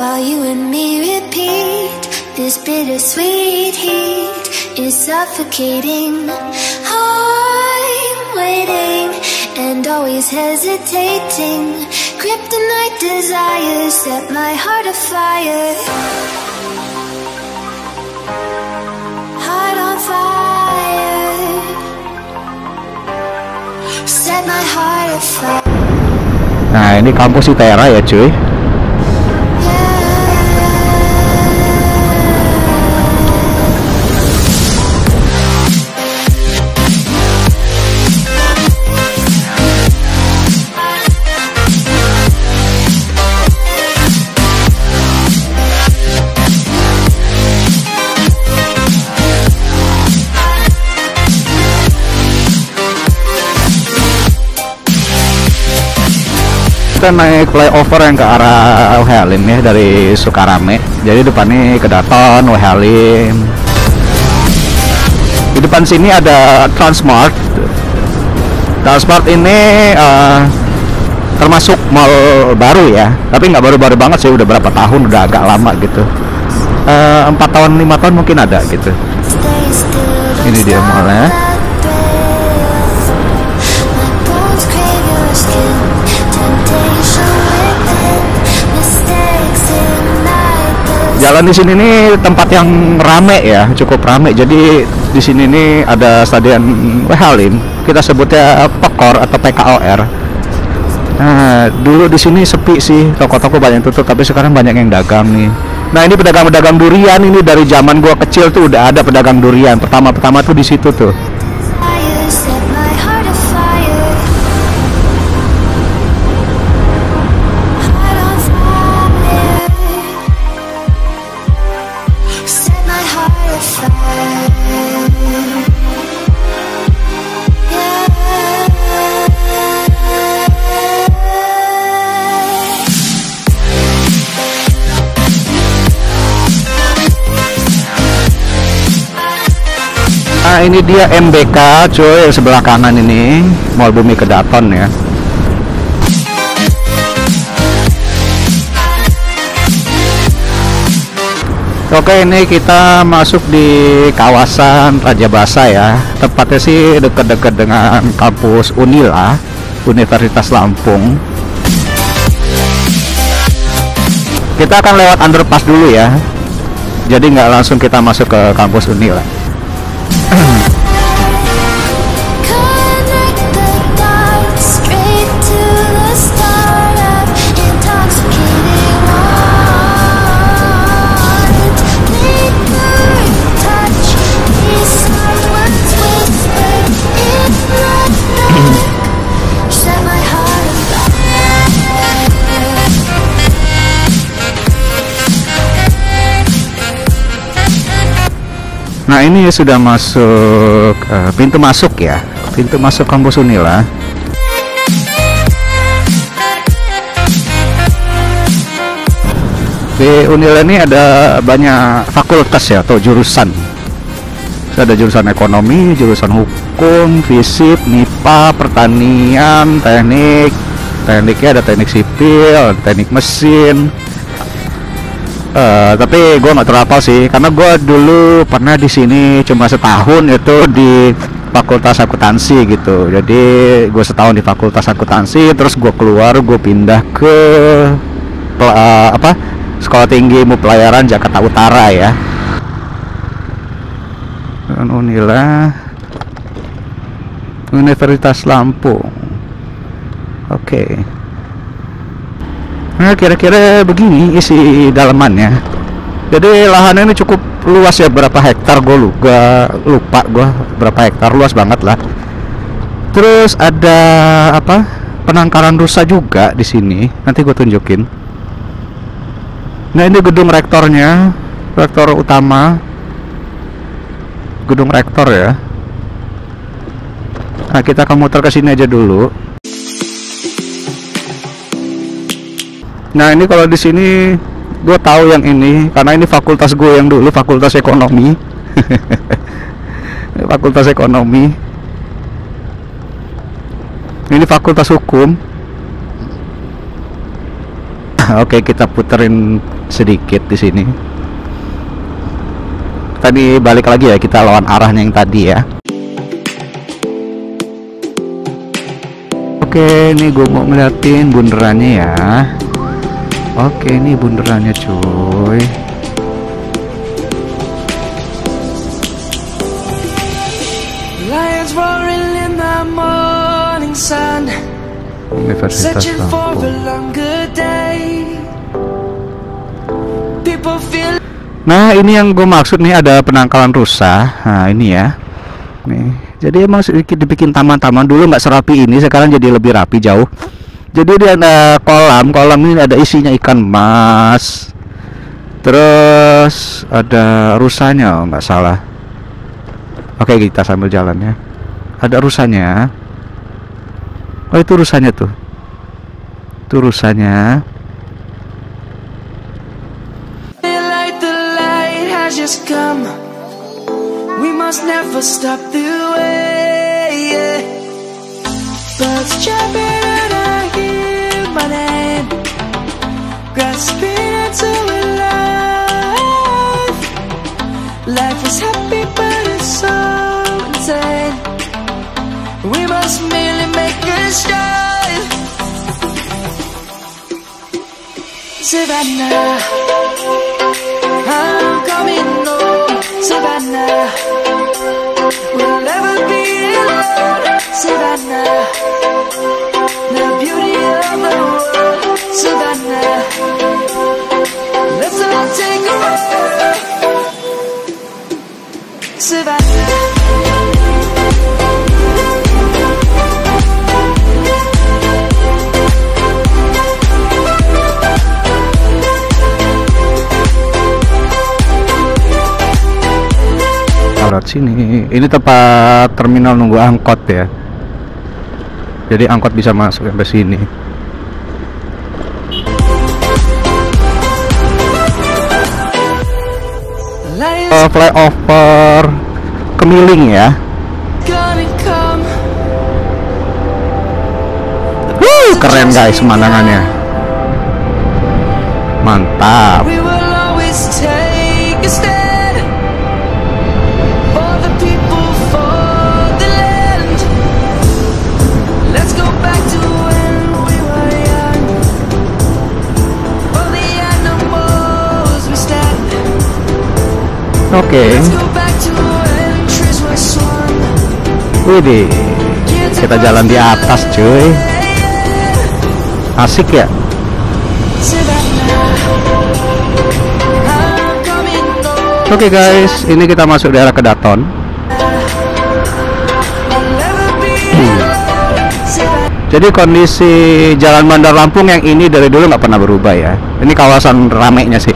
while you and me repeat. This bittersweet heat is suffocating. I'm waiting and always hesitating. Kryptonite desires set my heart afire. Heart on fire. Set my heart afire. Nah, ini kampus ITERA ya cuy. Kita naik flyover yang ke arah Halim ya, dari Sukarame. Jadi depannya Kedaton, Halim. Di depan sini ada Transmart. Transmart ini termasuk mall baru ya, tapi nggak baru-baru banget sih, udah berapa tahun, udah agak lama gitu. 4 tahun 5 tahun mungkin ada gitu. Ini dia mallnya. Jalan di sini nih tempat yang rame ya, cukup rame. Jadi di sini nih ada stadion Halim, kita sebutnya PEKOR atau PKOR. Nah, dulu di sini sepi sih, toko-toko banyak tutup, tapi sekarang banyak yang dagang nih. Nah, ini pedagang-pedagang durian ini dari zaman gua kecil tuh udah ada pedagang durian. Pertama-pertama tuh di situ tuh. Nah, ini dia MBK cuy, sebelah kanan ini Mall Bumi Kedaton ya. Oke, ini kita masuk di kawasan Rajabasa ya. Tepatnya sih dekat-dekat dengan kampus Unila, Universitas Lampung. Kita akan lewat underpass dulu ya. Jadi nggak langsung kita masuk ke kampus Unila. Nah, ini sudah masuk pintu masuk ya, pintu masuk kampus Unila. Di Unila ini ada banyak fakultas ya atau jurusan. Ada jurusan ekonomi, jurusan hukum, fisip, MIPA, pertanian, tekniknya ada teknik sipil, teknik mesin. Tapi gue nggak terapal sih, karena gue dulu pernah di sini cuma setahun itu di fakultas akuntansi gitu. Jadi gue setahun di fakultas akuntansi, terus gue keluar, gue pindah ke Sekolah Tinggi Ilmu Pelayaran Jakarta Utara ya. Unila, Universitas Lampung. Oke. Nah, kira-kira begini isi dalamannya. Jadi lahannya ini cukup luas ya, berapa hektar gue lupa berapa hektar, luas banget lah. Terus ada penangkaran rusa juga di sini. Nanti gue tunjukin. Nah, ini gedung rektornya, rektor utama, gedung rektor ya. Nah, kita akan muter ke sini aja dulu. Nah, ini kalau di sini gue tahu yang ini karena ini fakultas gue yang dulu, fakultas ekonomi. Fakultas ekonomi. Ini fakultas hukum. Oke, kita puterin sedikit di sini. Tadi balik lagi ya, kita lawan arahnya yang tadi ya. Oke, ini gue mau ngeliatin bunderannya ya. Oke, ini bunderannya cuy. Lions roaring in the morning sun, Universitas searching for a Lampung. longer day. People feel Nah, ini yang gue maksud nih, ada penangkalan rusa. Nah, ini ya. Nih, jadi emang sedikit dibikin taman-taman, dulu nggak serapi ini, sekarang jadi lebih rapi jauh. Jadi dia ada kolam ini ada isinya ikan mas. Terus ada rusanya, oh, nggak salah. Oke, kita sambil jalan ya. Ada rusanya. Oh, itu rusanya tuh. Itu rusanya. like the light has just come. We must never stop the way. Yeah. Birds jumping and I hear my name, grasping into life. Life is happy but it's so insane. We must merely make a start. Savannah, I'm coming home. Savannah, we'll never be alone. Savannah, the beauty of the world. Savannah, let's all take a ride. Savannah. Lewat sini. Ini tempat terminal nunggu angkot ya. Jadi angkot bisa masuk sampai sini. Flyover Kemiling ya. Keren guys pemandangannya. Mantap. We will always take a stand for the people, for the land. Let's go back to when we were young. For the animals we stand. Oke. Let's go back to when trees were swung. Widih, kita jalan di atas cuy. Asik ya. Oke guys, ini kita masuk daerah Kedaton. Jadi kondisi Jalan Bandar Lampung yang ini dari dulu nggak pernah berubah ya. Ini kawasan ramenya sih,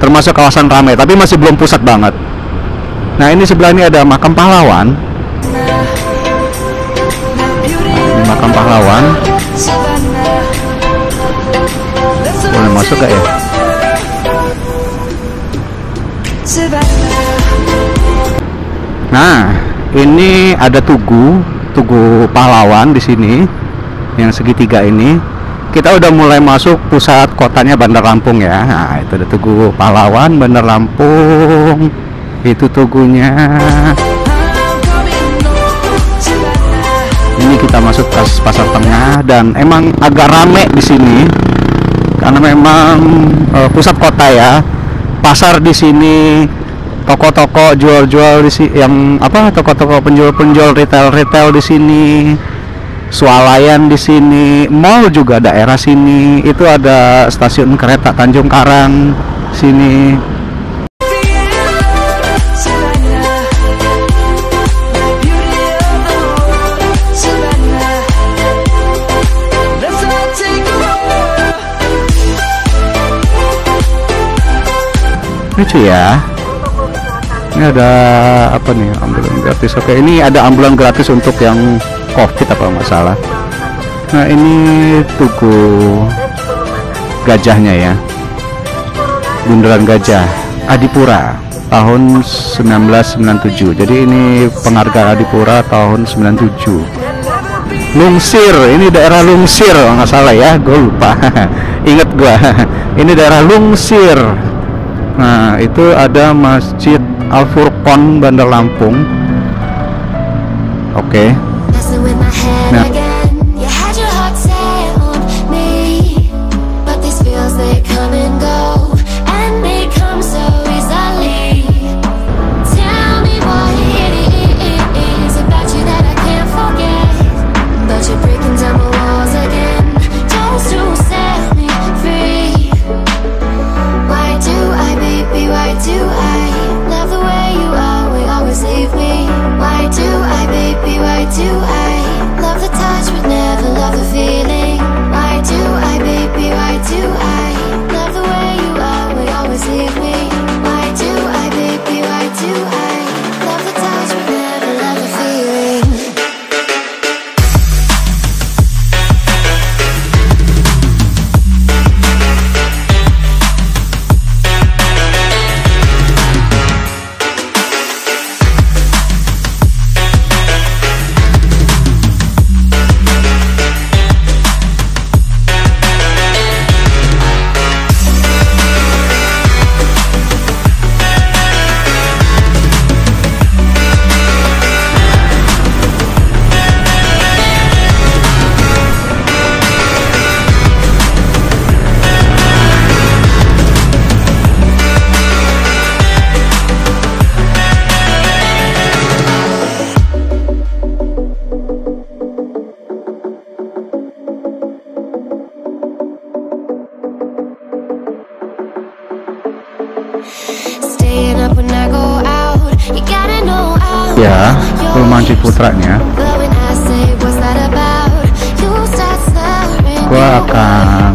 termasuk kawasan ramai, tapi masih belum pusat banget. Nah, ini sebelah ini ada makam pahlawan. Nah, ini makam pahlawan. Boleh masuk gak ya? Nah, ini ada tugu pahlawan di sini, yang segitiga ini. Kita udah mulai masuk pusat kotanya Bandar Lampung ya. Nah, itu ada tugu pahlawan Bandar Lampung. Itu tugunya. Ini kita masuk ke pasar tengah dan emang agak rame di sini karena memang pusat kota ya. Pasar di sini, toko-toko jual-jual di sini, yang apa, toko-toko penjual-penjual retail di sini, swalayan di sini, mall juga daerah sini. Itu ada stasiun kereta Tanjung Karang sini. Lucu ya. Ini ada apa nih, ambulan gratis. Oke, ini ada ambulan gratis untuk yang COVID apa nggak salah. Nah, ini tugu gajahnya ya, bundaran gajah Adipura tahun 1997. Jadi ini penghargaan Adipura tahun 97. Lungsir, ini daerah Lungsir nggak salah ya, gue lupa. Ingat gua. Ini daerah Lungsir. Nah, itu ada Masjid Al Furqon Bandar Lampung. Oke. Messing with my head Nah. again. You had your heart set on me, but these feels they come and go, and they come so easily. Tell me what it is about you that I can't forget, but you're breaking down my walls again, just to set me free. Why do I, baby, why do I love the way you always leave me? Why do I, baby, why do I love the touch but never love the feeling? Why do I, baby, why do I love the way you always leave me? Why do I, baby, why do I love the touch but never love the feeling? Staying up when I go out, you gotta know I'll Ya, Perumahan Ciputranya. But when I say what's that about, you start slurring. Gua akan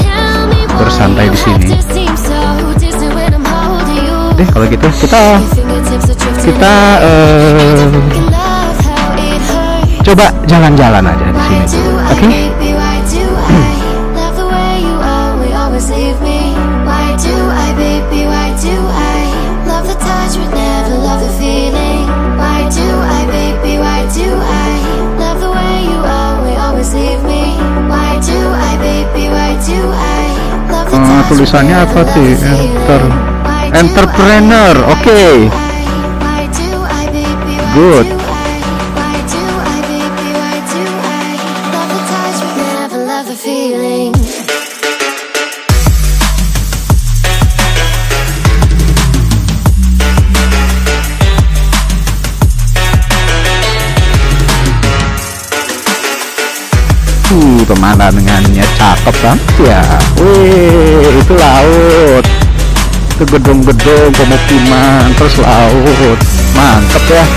Tell me why bersantai di you sini. have to seem so distant when I'm holding you. Deh, kalau gitu kita Your fingertips are drifting kita fucking love how it hurts. coba jalan-jalan aja di Why sini do tuh. I, Oke? baby, why do I love the way you always leave me? Why do I, baby, why do I love the touch but never love the feeling? Why do I, baby, why do I love the way you always leave me? Why do I, baby, why do I love the touch but Tulisannya never apa love sih? the feeling? Why do I, Entrepreneur. Oke. why do I, baby, why Good. do why do I, baby, why do I love the touch but never love the feeling? Pemandangannya cakep kan? Ya, wih, itu laut, itu gedung-gedung pemukiman, terus laut, mantep ya.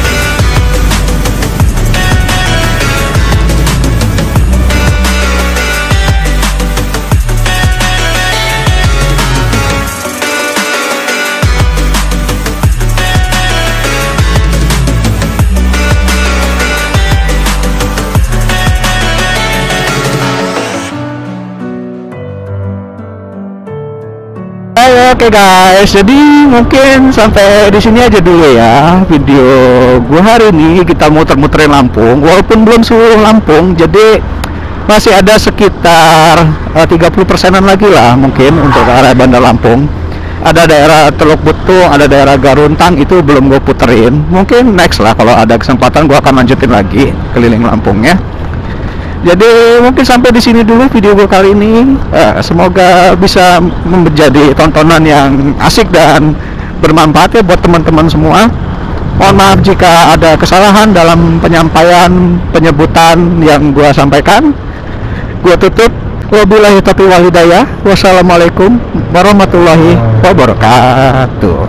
Oke guys, jadi mungkin sampai di sini aja dulu ya video gua hari ini. Kita muter-muterin Lampung, walaupun belum seluruh Lampung, jadi masih ada sekitar 30%-an lagi lah mungkin untuk ke arah Bandar Lampung. Ada daerah Teluk Betung, ada daerah Garuntang, itu belum gue puterin. Mungkin next lah kalau ada kesempatan gua akan lanjutin lagi keliling Lampung ya. Jadi mungkin sampai di sini dulu video gue kali ini. Semoga bisa menjadi tontonan yang asik dan bermanfaat ya buat teman-teman semua. Mohon maaf jika ada kesalahan dalam penyampaian penyebutan yang gue sampaikan. Gue tutup. Wabillahi taufiq wal hidayah. Wassalamualaikum warahmatullahi wabarakatuh.